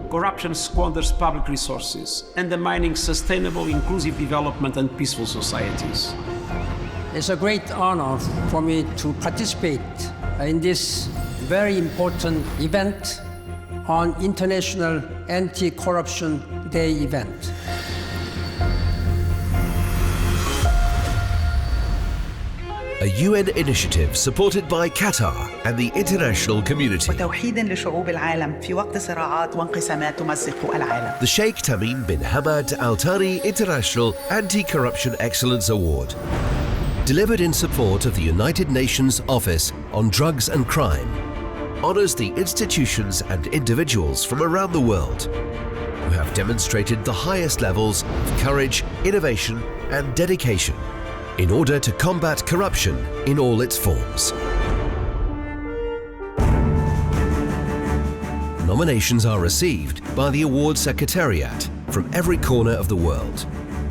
corruption squanders public resources, undermining sustainable, inclusive development and peaceful societies. It's a great honor for me to participate in this very important event on International Anti-Corruption Day event. A UN initiative supported by Qatar and the international community. وتوحيد لشعوب العالم في وقت صراعات وانقسامات تمزق العالم. The Sheikh Tamim bin Hamad Al Thani International Anti-Corruption Excellence Award, delivered in support of the United Nations Office on Drugs and Crime, honors the institutions and individuals from around the world who have demonstrated the highest levels of courage, innovation, and dedication in order to combat corruption in all its forms. Nominations are received by the award secretariat from every corner of the world,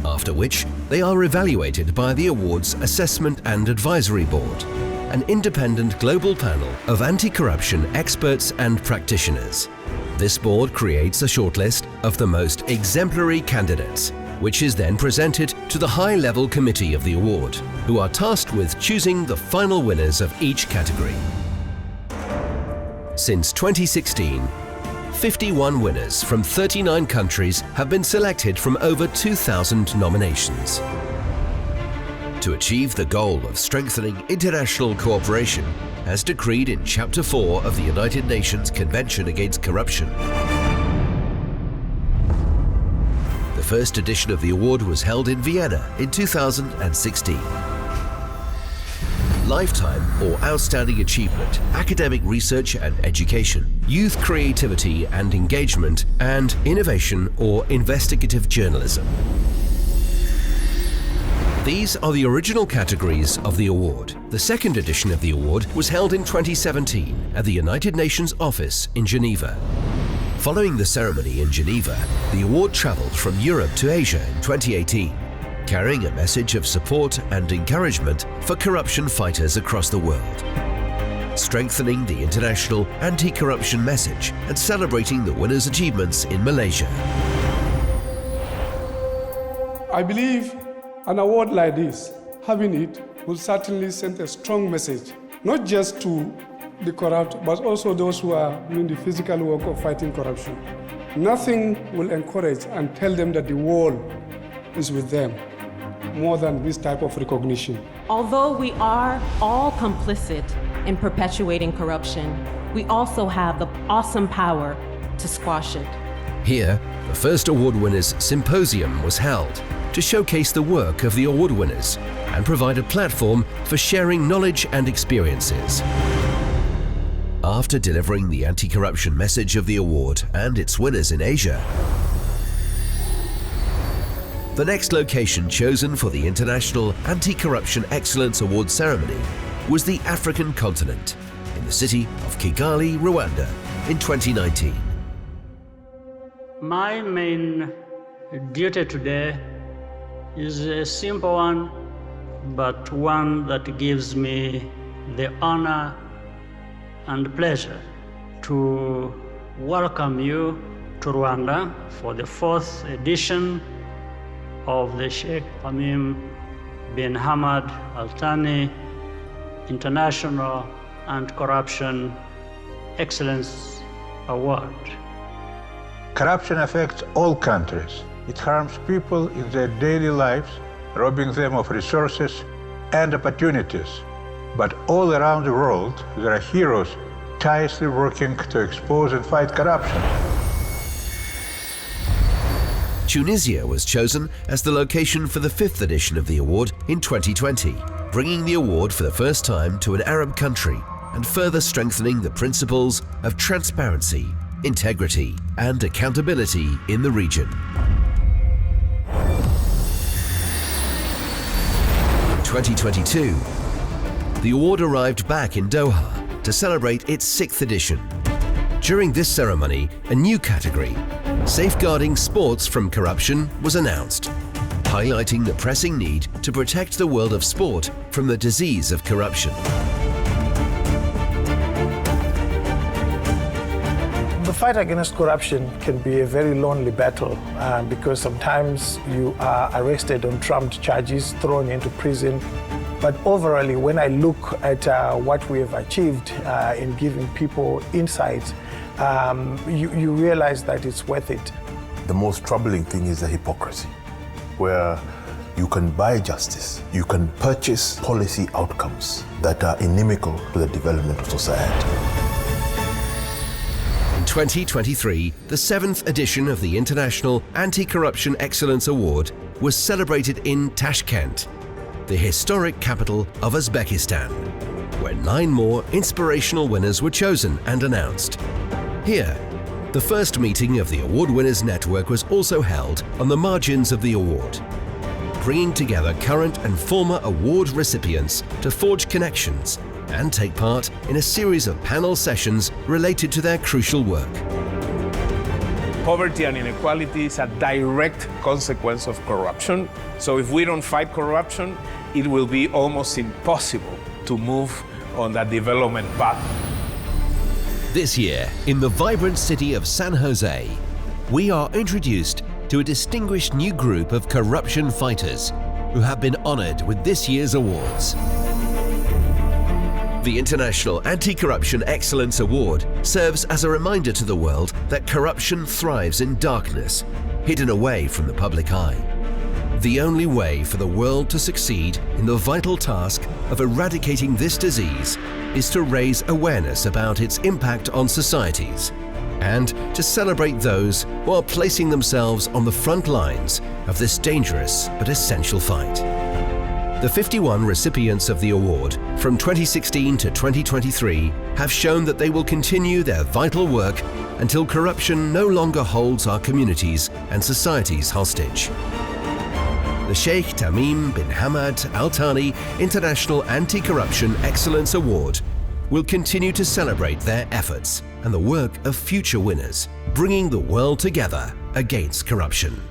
after which they are evaluated by the award's Assessment and Advisory Board, an independent global panel of anti-corruption experts and practitioners. This board creates a shortlist of the most exemplary candidates, which is then presented to the high-level committee of the award, who are tasked with choosing the final winners of each category. Since 2016, 51 winners from 39 countries have been selected from over 2,000 nominations. To achieve the goal of strengthening international cooperation, as decreed in Chapter 4 of the United Nations Convention Against Corruption, the first edition of the award was held in Vienna in 2016. Lifetime or outstanding achievement, academic research and education, youth creativity and engagement, and innovation or investigative journalism. These are the original categories of the award. The second edition of the award was held in 2017 at the United Nations office in Geneva. Following the ceremony in Geneva, the award travelled from Europe to Asia in 2018, carrying a message of support and encouragement for corruption fighters across the world, strengthening the international anti-corruption message and celebrating the winners' achievements in Malaysia. I believe an award like this, having it, will certainly send a strong message, not just to the corrupt, but also those who are doing the physical work of fighting corruption. Nothing will encourage and tell them that the world is with them more than this type of recognition. Although we are all complicit in perpetuating corruption, we also have the awesome power to squash it. Here, the first award winners' symposium was held to showcase the work of the award winners and provide a platform for sharing knowledge and experiences. After delivering the anti-corruption message of the award and its winners in Asia, the next location chosen for the International Anti-Corruption Excellence Award ceremony was the African continent, in the city of Kigali, Rwanda, in 2019. My main duty today is a simple one, but one that gives me the honor and pleasure to welcome you to Rwanda for the 4th edition of the Sheikh Tamim bin Hamad Al Thani International Anti-Corruption Excellence Award. Corruption affects all countries. It harms people in their daily lives, robbing them of resources and opportunities. But all around the world, there are heroes tirelessly working to expose and fight corruption. Tunisia was chosen as the location for the 5th edition of the award in 2020, bringing the award for the first time to an Arab country and further strengthening the principles of transparency, integrity, and accountability in the region. In 2022, the award arrived back in Doha to celebrate its 6th edition. During this ceremony, a new category, Safeguarding Sports from Corruption, was announced, highlighting the pressing need to protect the world of sport from the disease of corruption. The fight against corruption can be a very lonely battle because sometimes you are arrested on trumped charges, thrown into prison. But overall, when I look at what we have achieved in giving people insights, you realize that it's worth it. The most troubling thing is the hypocrisy, where you can buy justice, you can purchase policy outcomes that are inimical to the development of society. In 2023, the 7th edition of the International Anti-Corruption Excellence Award was celebrated in Tashkent, the historic capital of Uzbekistan, where 9 more inspirational winners were chosen and announced. Here, the first meeting of the Award Winners Network was also held on the margins of the award, bringing together current and former award recipients to forge connections and take part in a series of panel sessions related to their crucial work. Poverty and inequality is a direct consequence of corruption. So if we don't fight corruption, it will be almost impossible to move on that development path. This year, in the vibrant city of San Jose, we are introduced to a distinguished new group of corruption fighters who have been honored with this year's awards. The International Anti-Corruption Excellence Award serves as a reminder to the world that corruption thrives in darkness, hidden away from the public eye. The only way for the world to succeed in the vital task of eradicating this disease is to raise awareness about its impact on societies and to celebrate those who are placing themselves on the front lines of this dangerous but essential fight. The 51 recipients of the award from 2016 to 2023 have shown that they will continue their vital work until corruption no longer holds our communities and societies hostage. The Sheikh Tamim bin Hamad Al Thani International Anti-Corruption Excellence Award will continue to celebrate their efforts and the work of future winners, bringing the world together against corruption.